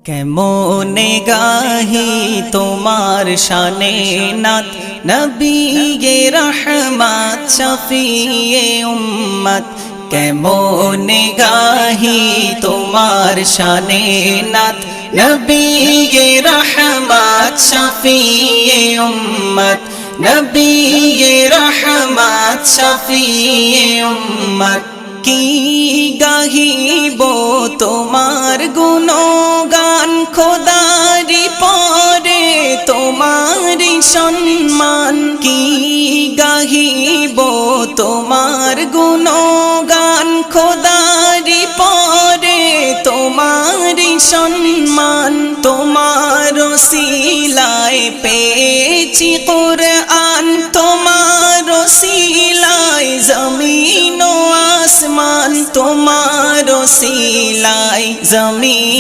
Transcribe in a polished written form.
কেমনে গাহি তোমার শানে নাত নবিয়ে রহমত শফিয়ে উম্মত। কেমনে গাহি তোমার শানে নাত নবিয়ে রহমত শফিয়ে উম্মত। নবিয়ে রহমত শফিয়ে উম্মত। কি গাহিব তোমার গুণগান খোদারি পরে তোমারি সম্মান। কি গাহিব তোমার গুণগান খোদারি পরে তোমারি সম্মান। তোমার ওসিলায় পেয়েছি কুরআন, তোমার ওসিলায় জমিন ও আসমান, তোমার ওসিলায় জমিন